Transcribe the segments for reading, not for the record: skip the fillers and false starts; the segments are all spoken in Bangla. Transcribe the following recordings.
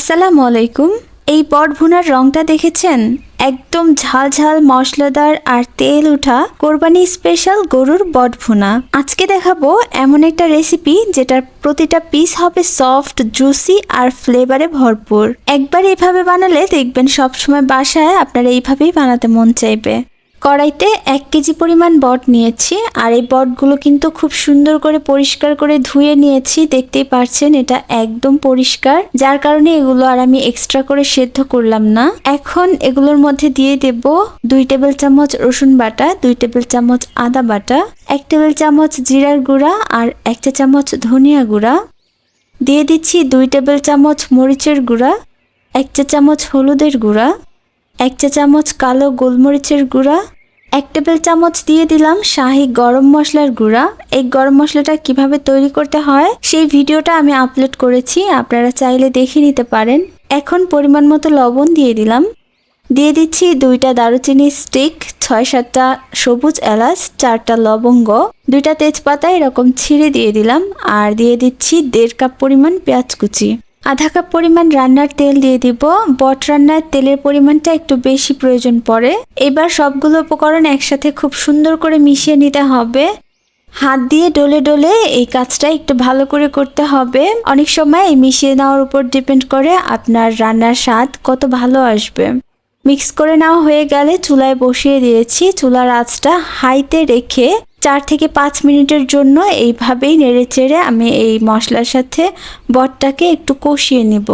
আসসালামু আলাইকুম। এই বট ভুনার রংটা দেখেছেন? একদম ঝাল ঝাল মশলাদার আর তেল উঠা কোরবানি স্পেশাল গরুর বট ভুনা। আজকে দেখাবো এমন একটা রেসিপি যেটার প্রতিটা পিস হবে সফট, জুসি আর ফ্লেভারে ভরপুর। একবার এইভাবে বানালে দেখবেন সবসময় বাসায় আপনারা এইভাবেই বানাতে মন চাইবে। কড়াইতে 1 কেজি পরিমাণ বট নিয়েছি আর এই বটগুলো কিন্তু খুব সুন্দর করে পরিষ্কার করে ধুয়ে নিয়েছি। দেখতেই পাচ্ছেন এটা একদম পরিষ্কার, যার কারণে এগুলো আর আমি এক্সট্রা করে সেদ্ধ করলাম না। এখন এগুলোর মধ্যে দিয়ে দেব 2 টেবিল চামচ রসুন বাটা, 2 টেবিল চামচ আদা বাটা, 1 টেবিল চামচ জিরার গুঁড়া আর 1 চা চামচ ধনিয়া গুঁড়া। দিয়ে দিচ্ছি 2 টেবিল চামচ মরিচের গুঁড়া, 1 চা চামচ হলুদের গুঁড়া, 1 চা চামচ কালো গোলমরিচের গুঁড়া, 1 টেবিল চামচ দিয়ে দিলাম শাহি গরম মশলার গুঁড়া। এই গরম মশলাটা কিভাবে তৈরি করতে হয় সেই ভিডিওটা আমি আপলোড করেছি, আপনারা চাইলে দেখে নিতে পারেন। এখন পরিমাণ মতো লবণ দিয়ে দিলাম। দিয়ে দিচ্ছি 2টা দারুচিনি স্টিক, 6-7টা সবুজ এলাচ, 4টা লবঙ্গ, 2টা তেজপাতা এরকম ছিঁড়ে দিয়ে দিলাম। আর দিয়ে দিচ্ছি 1.5 কাপ পরিমাণ পেঁয়াজ কুচি। আধা কাপ পরিমাণ রান্নার তেল দিয়ে দিব। বট রান্নার তেলের পরিমাণটা একটু বেশি প্রয়োজন পড়ে। এবার সবগুলো উপকরণ একসাথে খুব সুন্দর করে মিশিয়ে নিতে হবে। হাত দিয়ে ডলে ডলে এই কাজটা একটু ভালো করে করতে হবে। অনেক সময় এই মিশিয়ে নেওয়ার উপর ডিপেন্ড করে আপনার রান্নার স্বাদ কত ভালো আসবে। মিক্স করে নেওয়া হয়ে গেলে চুলায় বসিয়ে দিয়েছি। চুলার আঁচটা হাইতে রেখে 4 থেকে 5 মিনিটের জন্য এইভাবেই নেড়ে চেড়ে আমি এই মশলার সাথে বটটাকে একটু কষিয়ে নিব।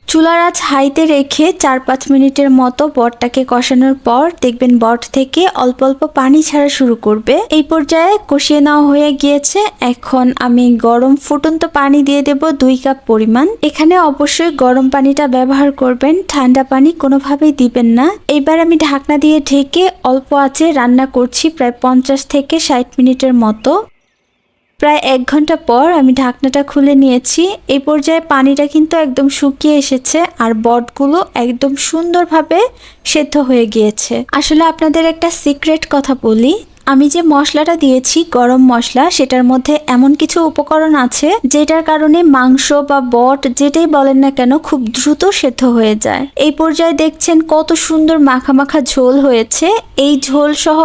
চুলার আঁচ হাইতে রেখে 4-5 মিনিটের মতো বটটাকে কষানোর পর দেখবেন বট থেকে অল্প অল্প পানি ছাড়া শুরু করবে। এই পর্যায়ে কষিয়ে নেওয়া হয়ে গিয়েছে। এখন আমি গরম ফুটন্ত পানি দিয়ে দেব 2 কাপ পরিমাণ। এখানে অবশ্যই গরম পানিটা ব্যবহার করবেন, ঠান্ডা পানি কোনোভাবেই দিবেন না। এবার আমি ঢাকনা দিয়ে ঢেকে অল্প আঁচে রান্না করছি প্রায় 50 থেকে 60 মিনিটের মতো। প্রায় 1 ঘন্টা পর আমি ঢাকনাটা খুলে নিয়েছি। এই পর্যায়ে পানিটা কিন্তু একদম শুকিয়ে এসেছে আর বটগুলো একদম সুন্দরভাবে সেদ্ধ হয়ে গিয়েছে। আসলে আপনাদের একটা সিক্রেট কথা বলি, আমি যে মশলাটা দিয়েছি গরম মশলা, সেটার মধ্যে এমন কিছু উপকরণ আছে যেটার কারণে মাংস বা বট যেটাই বলেন না কেন খুব দ্রুত সেদ্ধ হয়ে যায়। এই পর্যায়ে দেখছেন কত সুন্দর মাখা মাখা ঝোল হয়েছে। এই ঝোল সহ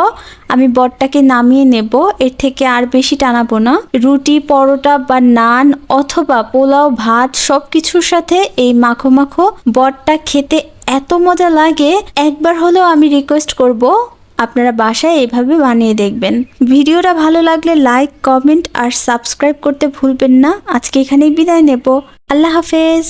আমি বটটাকে নামিয়ে নেব, এর থেকে আর বেশি টানাবো না। রুটি, পরোটা বা নান অথবা পোলাও, ভাত সবকিছুর সাথে এই মাখো মাখো বটটা খেতে এত মজা লাগে। একবার হলেও আমি রিকোয়েস্ট করব আপনারা বাসায় এইভাবে বানিয়ে দেখবেন। ভিডিওটা ভালো লাগলে লাইক, কমেন্ট আর সাবস্ক্রাইব করতে ভুলবেন না। আজকে এখানেই বিদায় নেব। আল্লাহ হাফেজ।